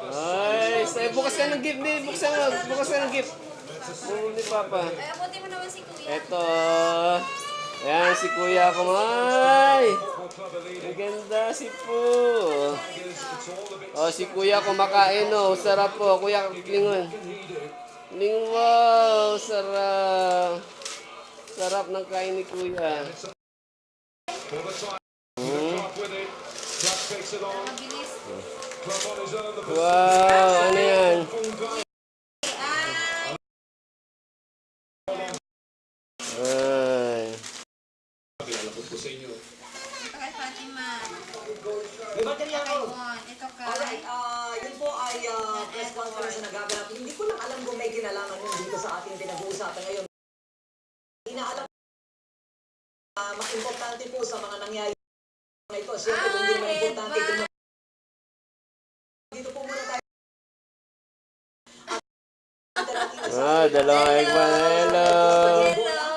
Ay, bukas ka ng gift, bukas ka ng gift. Ni Papa. Ay, abuti mo naman si Kuya. Eto. Ayan, si Kuya Kumay. Maganda si Po. Oh, si Kuya kumakain, oh. Sarap po. Kuya, lingon. Wow, sarap. Sarap ng kain ni Kuya. Mabilis. Wow, ano yan? Ay. Ito kay Fatima. May baterya Kay ko. Juan. Ito Alright, kay... yun po ay press conference na nagaganap. Hindi ko lang alam kung may kinalaman yun dito sa ating pinag-uusapan ngayon. Inaalam importante po sa mga nangyayari ito. Siyempre, kung hindi naman importante, kung dito po muna tayo. Dalawang egg man. Hello. Hello.